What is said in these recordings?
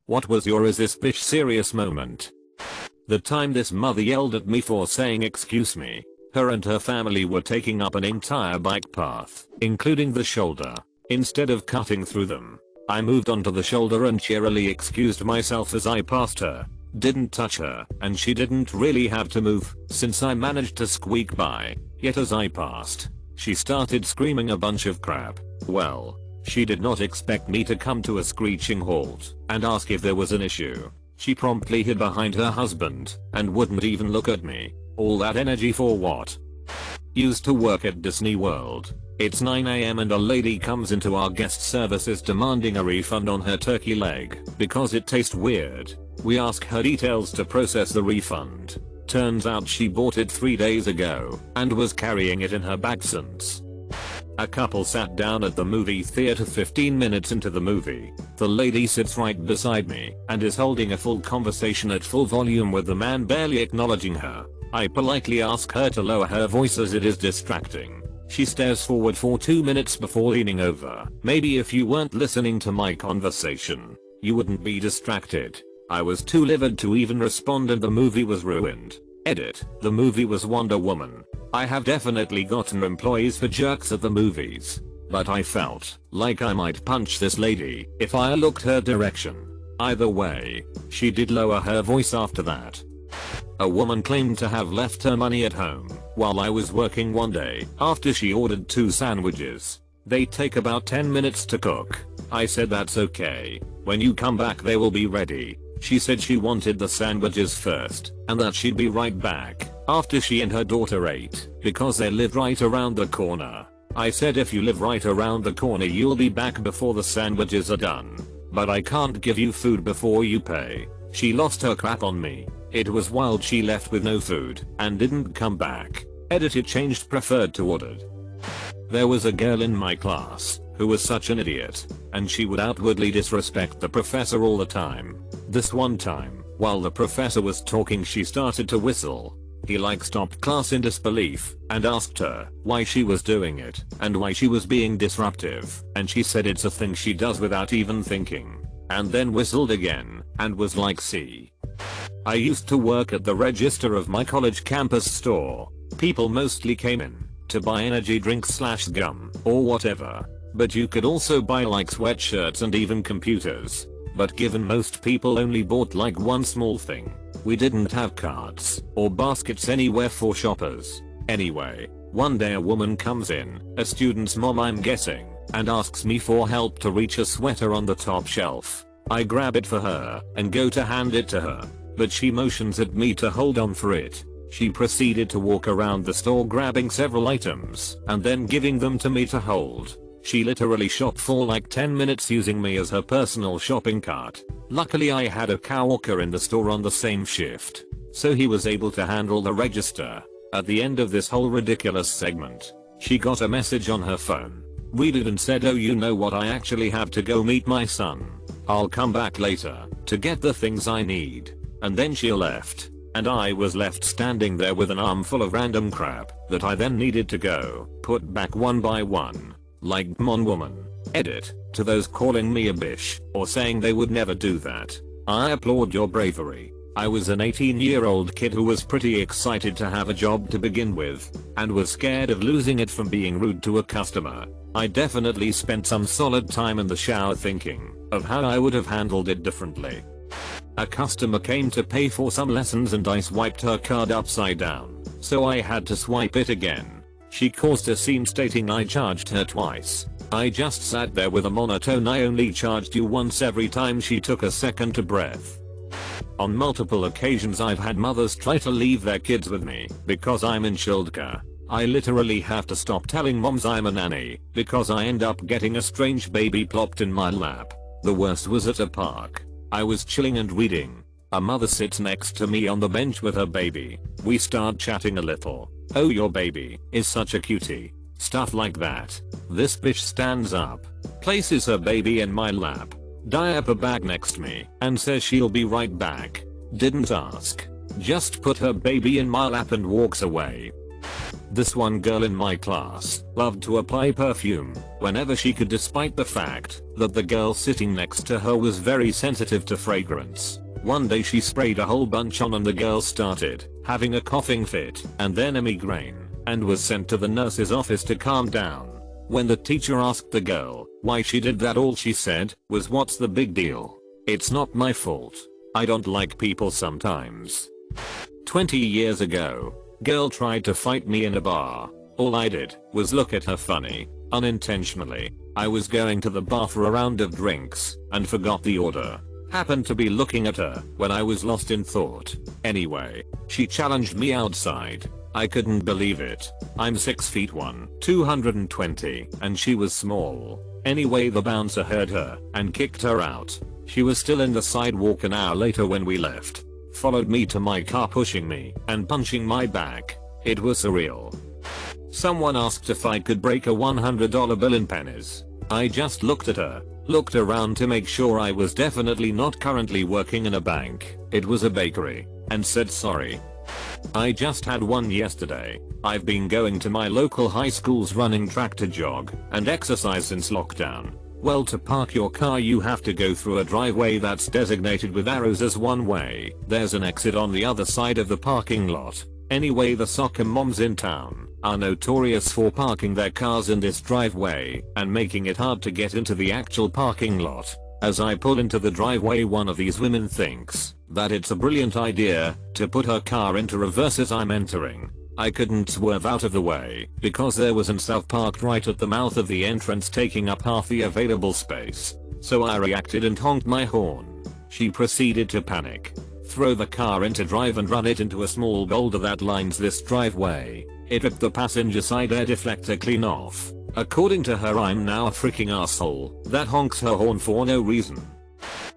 What was your is this bitch serious moment? The time this mother yelled at me for saying excuse me. Her and her family were taking up an entire bike path, including the shoulder. Instead of cutting through them, I moved onto the shoulder and cheerily excused myself as I passed her. Didn't touch her, and she didn't really have to move, since I managed to squeak by. Yet as I passed, she started screaming a bunch of crap. Well, she did not expect me to come to a screeching halt and ask if there was an issue. She promptly hid behind her husband and wouldn't even look at me. All that energy for what? Used to work at Disney World. It's 9 AM and a lady comes into our guest services demanding a refund on her turkey leg because it tastes weird. We ask her details to process the refund. Turns out she bought it 3 days ago and was carrying it in her bag since. A couple sat down at the movie theater 15 minutes into the movie. The lady sits right beside me and is holding a full conversation at full volume with the man barely acknowledging her. I politely ask her to lower her voice as it is distracting. She stares forward for 2 minutes before leaning over. Maybe if you weren't listening to my conversation, you wouldn't be distracted. I was too livid to even respond and the movie was ruined. Edit. The movie was Wonder Woman. I have definitely gotten employees for jerks at the movies, but I felt like I might punch this lady if I looked her direction. Either way, she did lower her voice after that. A woman claimed to have left her money at home while I was working one day after she ordered 2 sandwiches. They take about 10 minutes to cook. I said that's okay. When you come back they will be ready. She said she wanted the sandwiches first and that she'd be right back after she and her daughter ate because they live right around the corner. I said if you live right around the corner you'll be back before the sandwiches are done. But I can't give you food before you pay. She lost her crap on me. It was wild she left with no food and didn't come back. Edit. It changed preferred to ordered. There was a girl in my class who was such an idiot, and she would outwardly disrespect the professor all the time. This one time, while the professor was talking she started to whistle. He stopped class in disbelief and asked her why she was doing it and why she was being disruptive, and she said it's a thing she does without even thinking, and then whistled again and was like, see. I used to work at the register of my college campus store. People mostly came in to buy energy drinks / gum or whatever, but you could also buy sweatshirts and even computers. But given most people only bought one small thing, we didn't have carts or baskets anywhere for shoppers. Anyway, one day a woman comes in, a student's mom I'm guessing, and asks me for help to reach a sweater on the top shelf. I grab it for her and go to hand it to her, but she motions at me to hold on for it. She proceeded to walk around the store grabbing several items and then giving them to me to hold. She literally shopped for 10 minutes using me as her personal shopping cart. Luckily I had a coworker in the store on the same shift, so he was able to handle the register. At the end of this whole ridiculous segment, she got a message on her phone, read it and said, oh you know what, I actually have to go meet my son. I'll come back later to get the things I need. And then she left, and I was left standing there with an armful of random crap that I then needed to go put back one by one. Come on woman. Edit. To those calling me a bitch or saying they would never do that, I applaud your bravery. I was an 18-year-old kid who was pretty excited to have a job to begin with and was scared of losing it from being rude to a customer. I definitely spent some solid time in the shower thinking of how I would have handled it differently. A customer came to pay for some lessons and I swiped her card upside down, so I had to swipe it again. She caused a scene stating I charged her twice. I just sat there with a monotone I only charged you once every time she took a second to breath. On multiple occasions I've had mothers try to leave their kids with me because I'm in childcare. I literally have to stop telling moms I'm a nanny because I end up getting a strange baby plopped in my lap. The worst was at a park. I was chilling and reading. A mother sits next to me on the bench with her baby. We start chatting a little. Oh your baby is such a cutie. Stuff like that. This bitch stands up, places her baby in my lap, diaper bag next me, and says she'll be right back. Didn't ask. Just put her baby in my lap and walks away. This one girl in my class loved to apply perfume whenever she could, despite the fact that the girl sitting next to her was very sensitive to fragrance. One day she sprayed a whole bunch on and the girl started having a coughing fit and then a migraine and was sent to the nurse's office to calm down. When the teacher asked the girl why she did that, all she said was, "What's the big deal? It's not my fault. I don't like people sometimes." 20 years ago, girl tried to fight me in a bar. All I did was look at her funny, unintentionally. I was going to the bar for a round of drinks and forgot the order. Happened to be looking at her when I was lost in thought. Anyway, she challenged me outside. I couldn't believe it. I'm 6'1", 220, and she was small. Anyway, the bouncer heard her and kicked her out. She was still in the sidewalk an hour later when we left. Followed me to my car, pushing me and punching my back. It was surreal. Someone asked if I could break a $100 bill in pennies. I just looked at her, looked around to make sure I was definitely not currently working in a bank. It was a bakery, and said sorry. I just had one yesterday. I've been going to my local high school's running track to jog and exercise since lockdown. Well, to park your car you have to go through a driveway that's designated with arrows as one way. There's an exit on the other side of the parking lot. Anyway, the soccer moms in town are notorious for parking their cars in this driveway and making it hard to get into the actual parking lot. As I pull into the driveway, one of these women thinks that it's a brilliant idea to put her car into reverse as I'm entering. I couldn't swerve out of the way because there was an South parked right at the mouth of the entrance, taking up half the available space. So I reacted and honked my horn. She proceeded to panic, throw the car into drive and run it into a small boulder that lines this driveway. It ripped the passenger side air deflector clean off. According to her, I'm now a freaking asshole that honks her horn for no reason.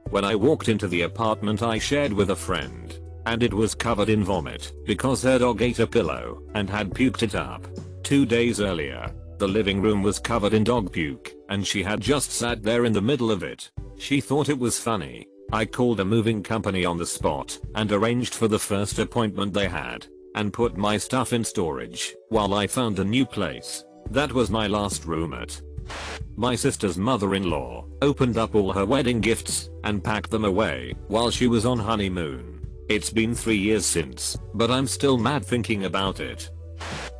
When I walked into the apartment I shared with a friend, and it was covered in vomit because her dog ate a pillow and had puked it up. 2 days earlier, the living room was covered in dog puke and she had just sat there in the middle of it. She thought it was funny. I called a moving company on the spot and arranged for the first appointment they had and put my stuff in storage while I found a new place. That was my last roommate. My sister's mother-in-law opened up all her wedding gifts and packed them away while she was on honeymoon. It's been 3 years since, but I'm still mad thinking about it.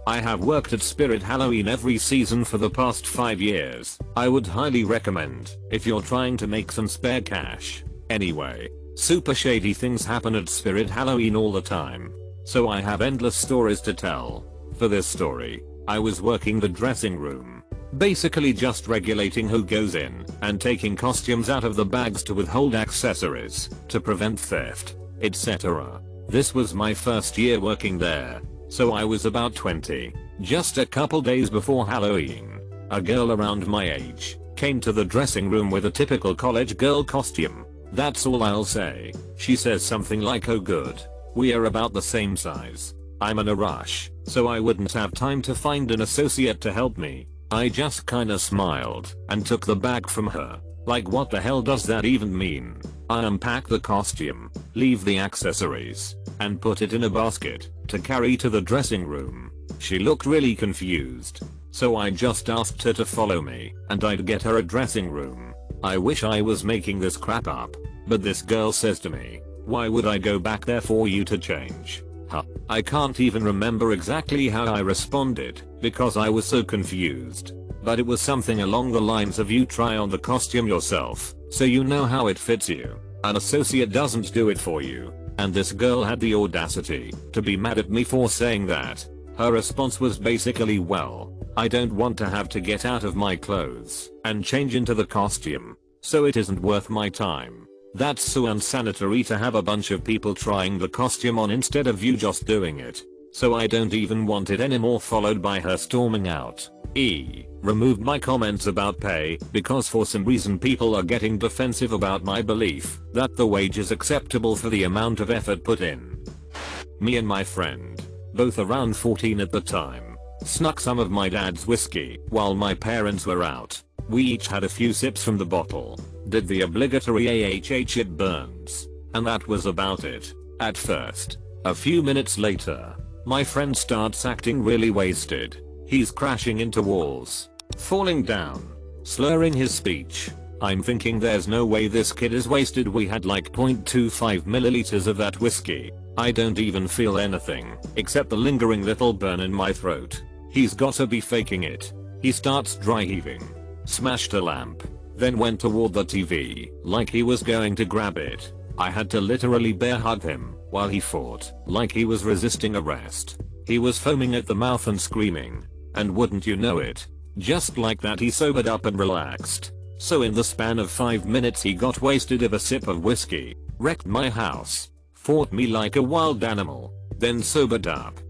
I have worked at Spirit Halloween every season for the past 5 years. I would highly recommend if you're trying to make some spare cash. Anyway, super shady things happen at Spirit Halloween all the time, so I have endless stories to tell. For this story, I was working the dressing room, basically just regulating who goes in and taking costumes out of the bags to withhold accessories to prevent theft, etc. This was my first year working there, so I was about 20. Just a couple days before Halloween, a girl around my age came to the dressing room with a typical college girl costume. That's all I'll say. She says something like, "Oh good, we are about the same size." I'm in a rush, so I wouldn't have time to find an associate to help me. I just kinda smiled and took the bag from her. Like, what the hell does that even mean? I unpack the costume, leave the accessories, and put it in a basket to carry to the dressing room. She looked really confused, so I just asked her to follow me and I'd get her a dressing room. I wish I was making this crap up, but this girl says to me, "Why would I go back there for you to change?" Huh. I can't even remember exactly how I responded because I was so confused, but it was something along the lines of, "You try on the costume yourself so you know how it fits you. An associate doesn't do it for you." And this girl had the audacity to be mad at me for saying that. Her response was basically, "Well, I don't want to have to get out of my clothes and change into the costume, so it isn't worth my time. That's so unsanitary to have a bunch of people trying the costume on instead of you just doing it. So I don't even want it anymore," followed by her storming out. Removed my comments about pay because for some reason people are getting defensive about my belief that the wage is acceptable for the amount of effort put in. Me and my friend, both around 14 at the time, snuck some of my dad's whiskey while my parents were out. We each had a few sips from the bottle, did the obligatory AHH it burns, and that was about it. At first. A few minutes later, My friend starts acting really wasted. He's crashing into walls, falling down, slurring his speech. I'm thinking there's no way this kid is wasted. We had like 0.25 milliliters of that whiskey. I don't even feel anything except the lingering little burn in my throat. He's gotta be faking it. He starts dry heaving, smashed a lamp, then went toward the TV like he was going to grab it. I had to literally bear hug him while he fought like he was resisting arrest. He was foaming at the mouth and screaming. And wouldn't you know it, just like that he sobered up and relaxed. So in the span of 5 minutes he got wasted of a sip of whiskey, wrecked my house, fought me like a wild animal, then sobered up.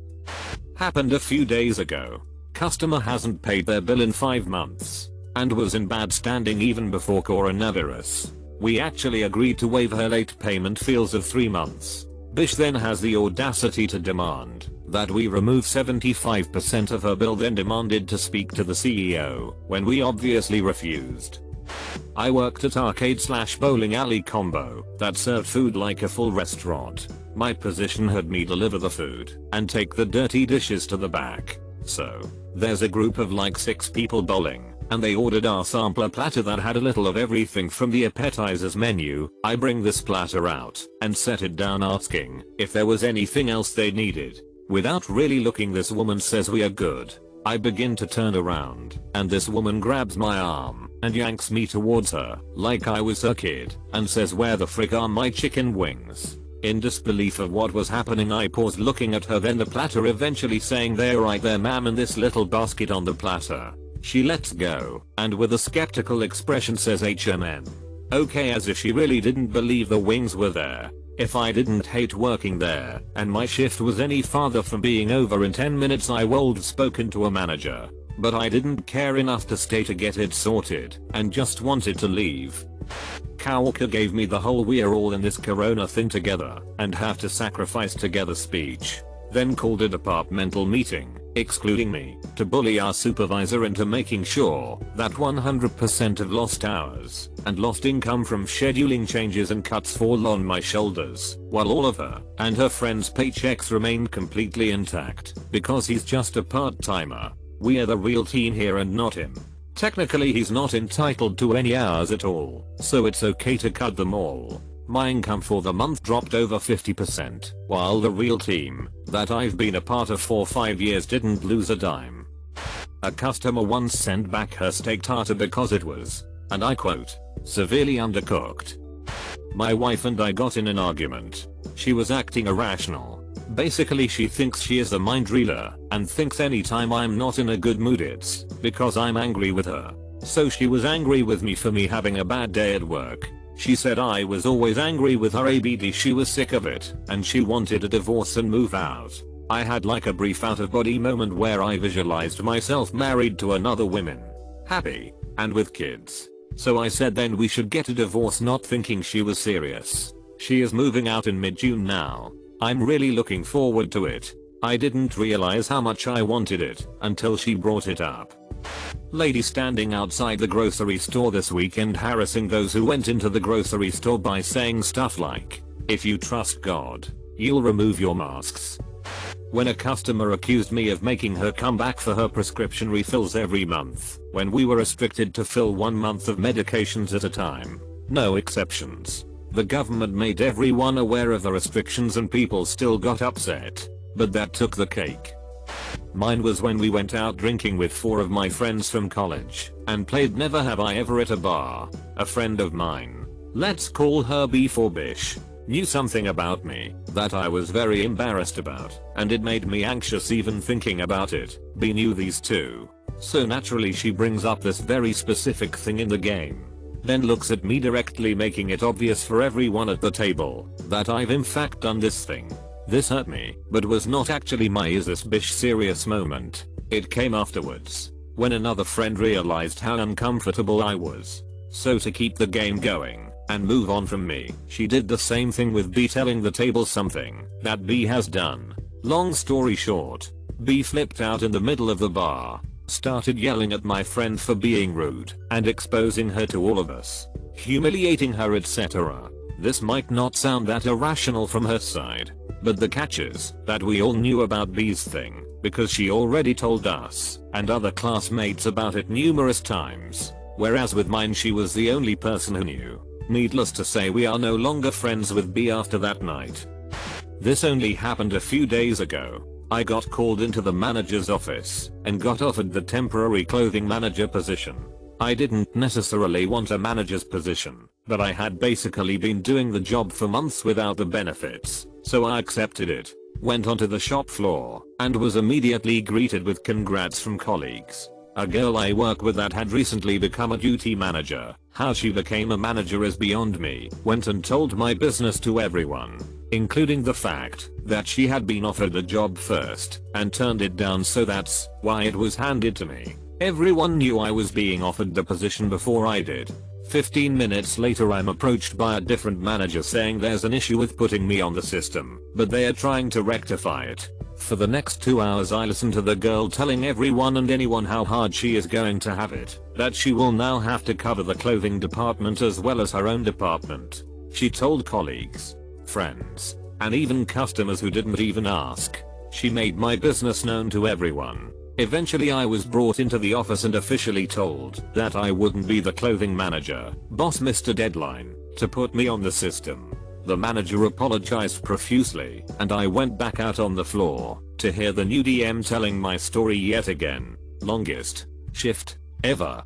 Happened a few days ago. Customer hasn't paid their bill in 5 months and was in bad standing even before coronavirus. We actually agreed to waive her late payment fees of 3 months. Bish then has the audacity to demand that we remove 75% of her bill, then demanded to speak to the CEO when we obviously refused. I worked at arcade/bowling alley combo that served food like a full restaurant. My position had me deliver the food and take the dirty dishes to the back. So there's a group of like 6 people bowling, and they ordered our sampler platter that had a little of everything from the appetizers menu. I bring this platter out and set it down, asking if there was anything else they needed. Without really looking, this woman says we are good. I begin to turn around, and this woman grabs my arm and yanks me towards her like I was her kid and says, "Where the frick are my chicken wings?" In disbelief of what was happening, I paused looking at her, then the platter, eventually saying, "They're right there ma'am, in this little basket on the platter." She lets go and with a skeptical expression says, "HMM. Okay," as if she really didn't believe the wings were there. If I didn't hate working there and my shift was any farther from being over in 10 minutes, I would have spoken to a manager. But I didn't care enough to stay to get it sorted and just wanted to leave. Coworker gave me the whole "we're all in this corona thing together and have to sacrifice together" speech. Then called a departmental meeting, excluding me, to bully our supervisor into making sure that 100% of lost hours and lost income from scheduling changes and cuts fall on my shoulders, while all of her and her friends' paychecks remained completely intact because he's just a part-timer. We are the real team here and not him. Technically he's not entitled to any hours at all, so it's okay to cut them all. My income for the month dropped over 50%, while the real team that I've been a part of for 5 years didn't lose a dime. A customer once sent back her steak tartar because it was, and I quote, "severely undercooked." My wife and I got in an argument. She was acting irrational. Basically she thinks she is a mind reader and thinks anytime I'm not in a good mood it's because I'm angry with her. So she was angry with me for me having a bad day at work. She said I was always angry with her, ABD she was sick of it and she wanted a divorce and move out. I had like a brief out of body moment where I visualized myself married to another woman, happy, and with kids. So I said then we should get a divorce, not thinking she was serious. She is moving out in mid-June now. I'm really looking forward to it. I didn't realize how much I wanted it until she brought it up. Lady standing outside the grocery store this weekend harassing those who went into the grocery store by saying stuff like, "If you trust God, you'll remove your masks." When a customer accused me of making her come back for her prescription refills every month, when we were restricted to fill 1 month of medications at a time. No exceptions. The government made everyone aware of the restrictions and people still got upset. But that took the cake. Mine was when we went out drinking with 4 of my friends from college and played Never Have I Ever at a bar. A friend of mine, let's call her B4 Bish, knew something about me that I was very embarrassed about, and it made me anxious even thinking about it. B knew these two. So naturally she brings up this very specific thing in the game. Then looks at me directly, making it obvious for everyone at the table that I've in fact done this thing. This hurt me, but was not actually my "is this bish serious" moment. It came afterwards, when another friend realized how uncomfortable I was. So to keep the game going and move on from me, she did the same thing with B, telling the table something that B has done. Long story short, B flipped out in the middle of the bar, started yelling at my friend for being rude and exposing her to all of us, humiliating her, etc. This might not sound that irrational from her side, But the catch is that we all knew about B's thing because she already told us and other classmates about it numerous times. Whereas with mine she was the only person who knew. Needless to say we are no longer friends with B after that night. This only happened a few days ago. I got called into the manager's office and got offered the temporary clothing manager position. I didn't necessarily want a manager's position, but I had basically been doing the job for months without the benefits, so I accepted it. Went onto the shop floor and was immediately greeted with congrats from colleagues. A girl I work with that had recently become a duty manager. How she became a manager is beyond me. Went and told my business to everyone, including the fact that she had been offered the job first and turned it down, so that's why it was handed to me. Everyone knew I was being offered the position before I did. 15 minutes later I'm approached by a different manager saying there's an issue with putting me on the system, but they are trying to rectify it. For the next 2 hours I listened to the girl telling everyone and anyone how hard she is going to have it, that she will now have to cover the clothing department as well as her own department. She told colleagues, friends, and even customers who didn't even ask. She made my business known to everyone. Eventually I was brought into the office and officially told that I wouldn't be the clothing manager. Boss missed a deadline to put me on the system. The manager apologized profusely and I went back out on the floor to hear the new DM telling my story yet again. Longest shift ever.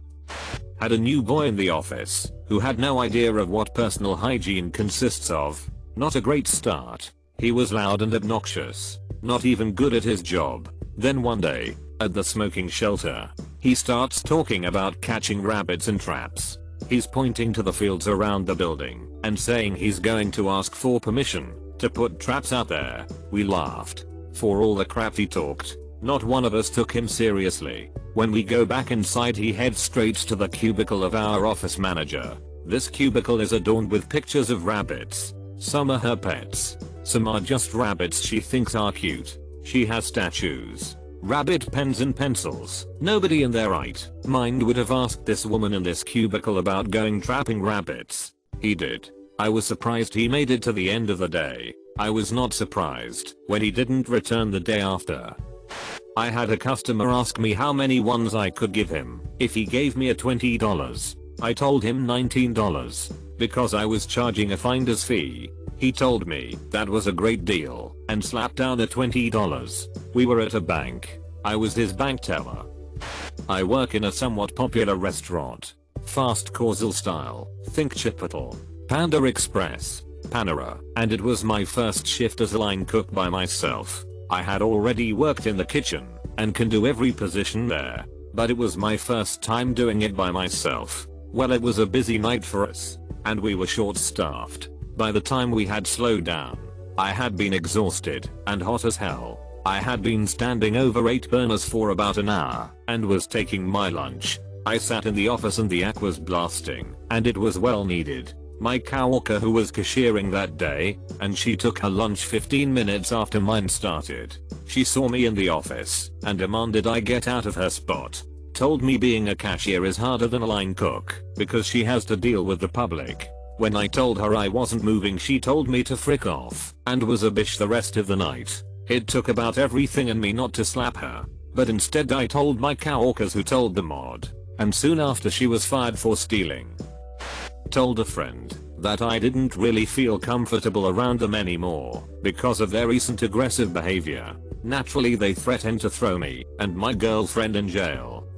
Had a new boy in the office who had no idea of what personal hygiene consists of. Not a great start. He was loud and obnoxious, not even good at his job. Then one day, at the smoking shelter, he starts talking about catching rabbits in traps. He's pointing to the fields around the building and saying he's going to ask for permission to put traps out there. We laughed. For all the crap he talked, not one of us took him seriously. When we go back inside he heads straight to the cubicle of our office manager. This cubicle is adorned with pictures of rabbits. Some are her pets. Some are just rabbits she thinks are cute. She has statues, rabbit pens and pencils. Nobody in their right mind would have asked this woman in this cubicle about going trapping rabbits. He did. I was surprised he made it to the end of the day. I was not surprised when he didn't return the day after. I had a customer ask me how many ones I could give him if he gave me a $20. I told him $19 because I was charging a finder's fee. He told me that was a great deal and slapped down the $20. We were at a bank. I was his bank teller. I work in a somewhat popular restaurant. Fast causal style. Think Chipotle, Panda Express, Panera, and it was my first shift as a line cook by myself. I had already worked in the kitchen and can do every position there, but it was my first time doing it by myself. Well, it was a busy night for us, and we were short-staffed. By the time we had slowed down, I had been exhausted and hot as hell. I had been standing over 8 burners for about an hour and was taking my lunch. I sat in the office and the act was blasting, and it was well needed. My coworker who was cashiering that day, and she took her lunch 15 minutes after mine started. She saw me in the office and demanded I get out of her spot. Told me being a cashier is harder than a line cook because she has to deal with the public. When I told her I wasn't moving she told me to frick off and was a bitch the rest of the night. It took about everything in me not to slap her, but instead I told my coworkers who told the mod, and soon after she was fired for stealing. Told a friend that I didn't really feel comfortable around them anymore because of their recent aggressive behavior. Naturally they threatened to throw me and my girlfriend in jail.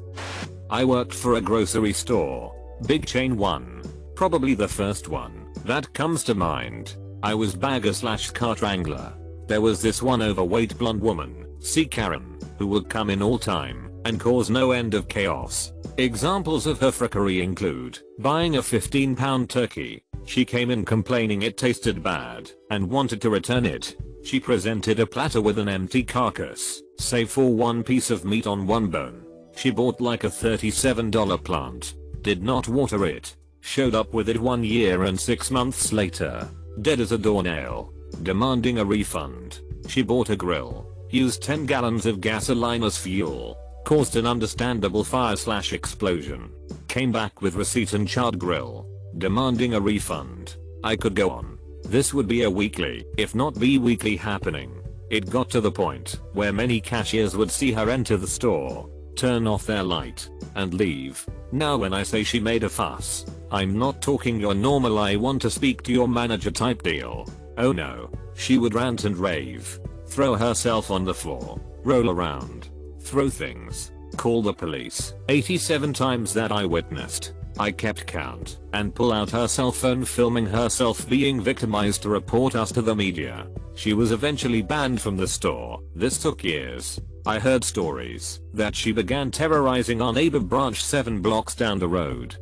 I worked for a grocery store. Big chain one. Probably the first one that comes to mind. I was bagger/cart wrangler. There was this one overweight blonde woman, see Karen, who would come in all time and cause no end of chaos. Examples of her frickery include buying a 15-pound turkey. She came in complaining it tasted bad and wanted to return it. She presented a platter with an empty carcass, save for one piece of meat on one bone. She bought like a $37 plant, did not water it, showed up with it 1 year and 6 months later, dead as a doornail, demanding a refund. She bought a grill, used 10 gallons of gasoline as fuel, caused an understandable fire/explosion, came back with receipt and charred grill, demanding a refund. I could go on. This would be a weekly, if not bi-weekly happening. It got to the point where many cashiers would see her enter the store, turn off their light, and leave. Now when I say she made a fuss, I'm not talking your normal "I want to speak to your manager" type deal. Oh no, she would rant and rave, throw herself on the floor, roll around, throw things, call the police. 87 times that I witnessed. I kept count, and pull out her cell phone filming herself being victimized to report us to the media. She was eventually banned from the store. This took years. I heard stories that she began terrorizing our neighbor branch 7 blocks down the road.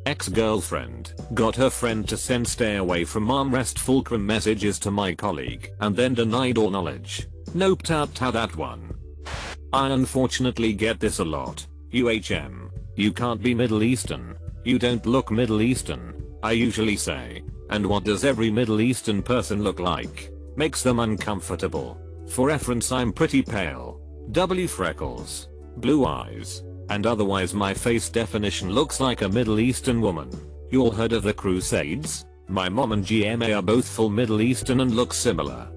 Ex-girlfriend got her friend to send "stay away from armrest" fulcrum messages to my colleague and then denied all knowledge. Nope, ta that one. I unfortunately get this a lot. You can't be Middle Eastern. You don't look Middle Eastern. I usually say, and what does every Middle Eastern person look like? Makes them uncomfortable. For reference, I'm pretty pale. Freckles. Blue eyes. And otherwise my face definition looks like a Middle Eastern woman. You all heard of the Crusades? My mom and GMA are both full Middle Eastern and look similar.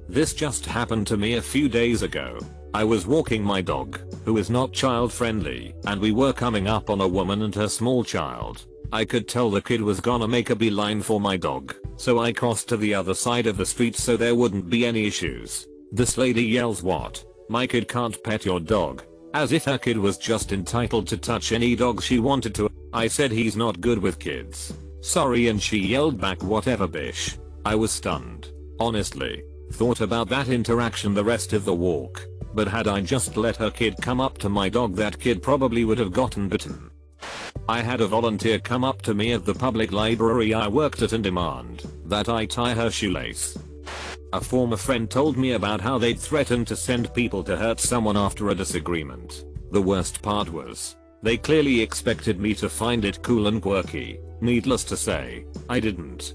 This just happened to me a few days ago. I was walking my dog, who is not child friendly, and we were coming up on a woman and her small child. I could tell the kid was gonna make a beeline for my dog, so I crossed to the other side of the street so there wouldn't be any issues. This lady yells, "What? My kid can't pet your dog," as if her kid was just entitled to touch any dog she wanted to. I said he's not good with kids. Sorry, and she yelled back, "Whatever, bish." I was stunned. Honestly, thought about that interaction the rest of the walk. But had I just let her kid come up to my dog, that kid probably would have gotten bitten. I had a volunteer come up to me at the public library I worked at and demand that I tie her shoelace. A former friend told me about how they'd threatened to send people to hurt someone after a disagreement. The worst part was, they clearly expected me to find it cool and quirky. Needless to say, I didn't.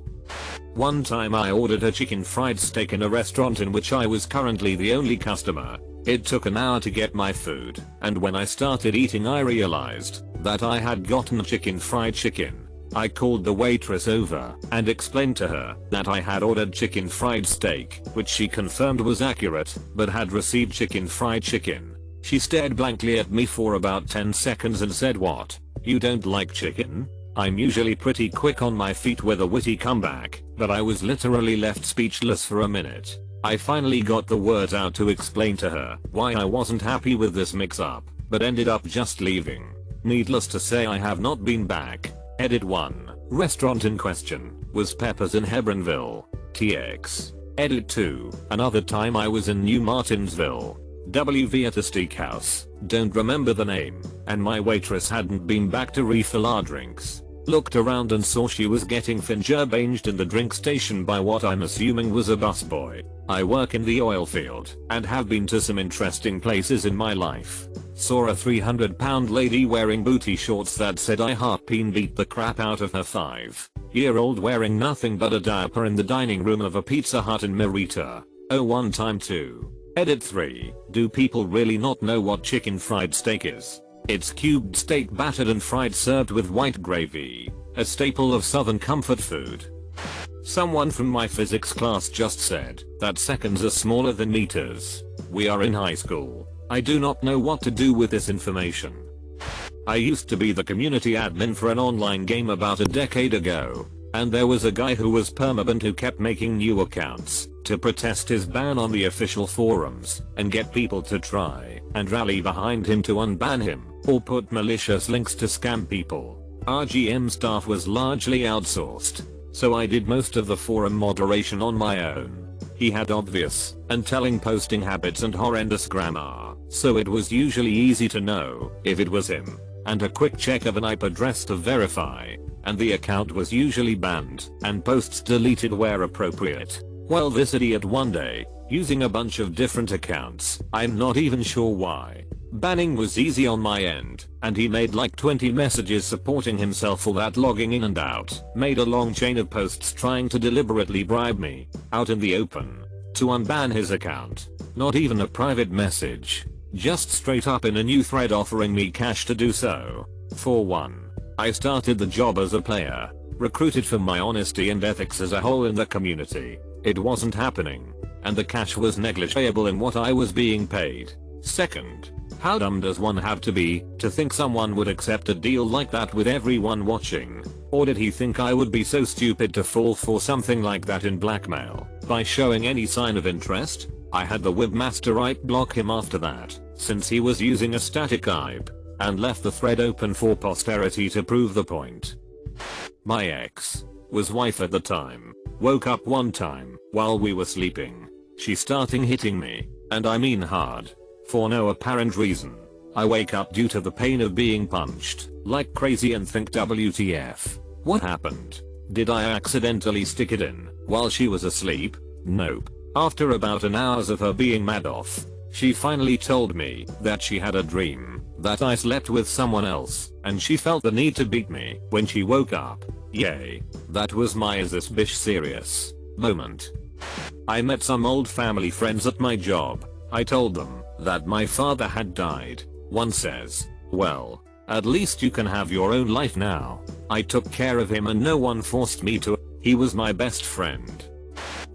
One time I ordered a chicken fried steak in a restaurant in which I was currently the only customer. It took an hour to get my food, and when I started eating I realized that I had gotten chicken fried chicken. I called the waitress over and explained to her that I had ordered chicken fried steak, which she confirmed was accurate, but had received chicken fried chicken. She stared blankly at me for about 10 seconds and said, "What? You don't like chicken?" I'm usually pretty quick on my feet with a witty comeback, but I was literally left speechless for a minute. I finally got the words out to explain to her why I wasn't happy with this mix-up, but ended up just leaving. Needless to say, I have not been back. Edit 1. Restaurant in question was Pepper's in Hebronville, TX. Edit 2. Another time I was in New Martinsville, WV, at a steakhouse. Don't remember the name, and my waitress hadn't been back to refill our drinks. Looked around and saw she was getting finger banged in the drink station by what I'm assuming was a busboy. I work in the oil field and have been to some interesting places in my life. Saw a 300-pound lady wearing booty shorts that said "I heartpeen" beat the crap out of her 5-year-old wearing nothing but a diaper in the dining room of a Pizza Hut in Merita. Oh, one time too. Edit 3. Do people really not know what chicken fried steak is? It's cubed steak battered and fried, served with white gravy, a staple of Southern comfort food. Someone from my physics class just said that seconds are smaller than meters. We are in high school. I do not know what to do with this information. I used to be the community admin for an online game about a decade ago, and there was a guy who was permabanned who kept making new accounts to protest his ban on the official forums and get people to try and rally behind him to unban him or put malicious links to scam people. Our GM staff was largely outsourced, so I did most of the forum moderation on my own. He had obvious and telling posting habits and horrendous grammar, so it was usually easy to know if it was him, and a quick check of an IP address to verify, and the account was usually banned and posts deleted where appropriate. Well, this idiot one day, using a bunch of different accounts, I'm not even sure why. Banning was easy on my end, and he made like 20 messages supporting himself for that, logging in and out, made a long chain of posts trying to deliberately bribe me, out in the open, to unban his account. Not even a private message, just straight up in a new thread offering me cash to do so. For one, I started the job as a player, recruited for my honesty and ethics as a whole in the community. It wasn't happening, and the cash was negligible in what I was being paid. Second, how dumb does one have to be to think someone would accept a deal like that with everyone watching? Or did he think I would be so stupid to fall for something like that in blackmail by showing any sign of interest? I had the webmaster right block him after that, since he was using a static IB, and left the thread open for posterity to prove the point. My ex was wife at the time woke up one time while we were sleeping. She started hitting me, and I mean hard, for no apparent reason. I wake up due to the pain of being punched like crazy and think, WTF? What happened? Did I accidentally stick it in while she was asleep? Nope. After about an hour of her being mad off, she finally told me that she had a dream that I slept with someone else, and she felt the need to beat me when she woke up. Yay. That was my "is this bitch serious?" moment. I met some old family friends at my job. I told them that my father had died. One says, "Well, at least you can have your own life now." I took care of him and no one forced me to. He was my best friend.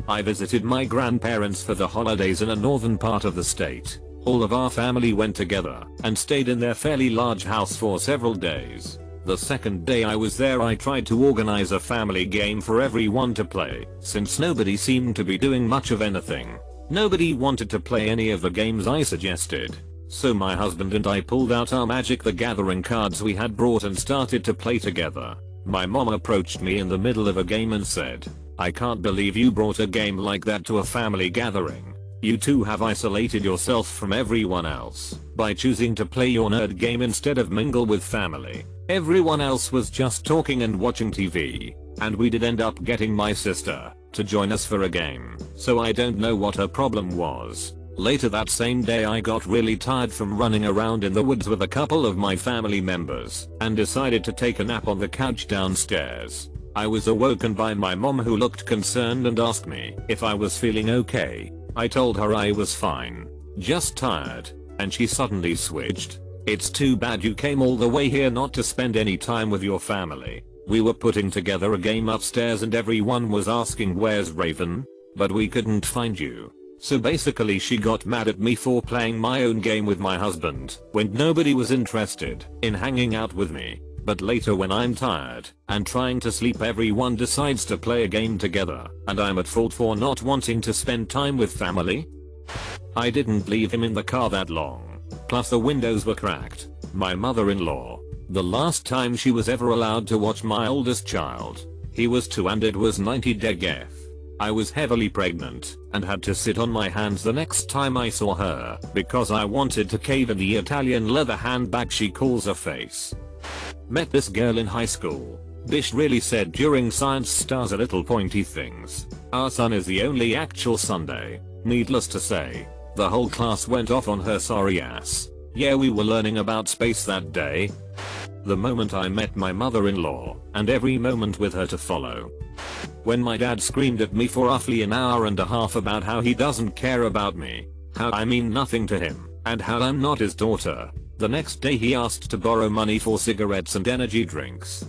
I visited my grandparents for the holidays in a northern part of the state. All of our family went together and stayed in their fairly large house for several days. The second day I was there, I tried to organize a family game for everyone to play, since nobody seemed to be doing much of anything. Nobody wanted to play any of the games I suggested. So my husband and I pulled out our Magic the Gathering cards we had brought and started to play together. My mom approached me in the middle of a game and said, "I can't believe you brought a game like that to a family gathering. You two have isolated yourself from everyone else by choosing to play your nerd game instead of mingle with family. Everyone else was just talking and watching TV, and we did end up getting my sister to join us for a game, so I don't know what her problem was." Later that same day I got really tired from running around in the woods with a couple of my family members and decided to take a nap on the couch downstairs. I was awoken by my mom, who looked concerned and asked me if I was feeling okay. I told her I was fine, just tired, and she suddenly switched. "It's too bad you came all the way here not to spend any time with your family. We were putting together a game upstairs and everyone was asking where's Raven, but we couldn't find you." So basically she got mad at me for playing my own game with my husband when nobody was interested in hanging out with me. But later when I'm tired and trying to sleep, everyone decides to play a game together, and I'm at fault for not wanting to spend time with family? I didn't leave him in the car that long. Plus the windows were cracked. My mother-in-law, the last time she was ever allowed to watch my oldest child, he was 2 and it was 90 degf. I was heavily pregnant and had to sit on my hands the next time I saw her because I wanted to cave in the Italian leather handbag she calls a face. Met this girl in high school. Bish really said during science stars a little pointy things. Our son is the only actual Sunday. Needless to say, the whole class went off on her sorry ass. Yeah, we were learning about space that day. The moment I met my mother-in-law, and every moment with her to follow. When my dad screamed at me for roughly an hour and a half about how he doesn't care about me, how I mean nothing to him, and how I'm not his daughter. The next day he asked to borrow money for cigarettes and energy drinks.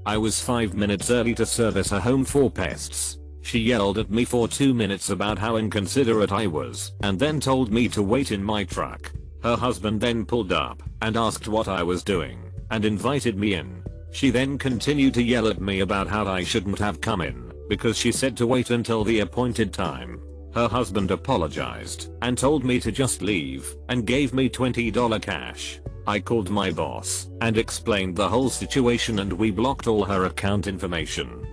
I was 5 minutes early to service her home for Pests. She yelled at me for 2 minutes about how inconsiderate I was, and then told me to wait in my truck. Her husband then pulled up and asked what I was doing, and invited me in. She then continued to yell at me about how I shouldn't have come in, because she said to wait until the appointed time. Her husband apologized and told me to just leave and gave me $20 cash. I called my boss and explained the whole situation and we blocked all her account information.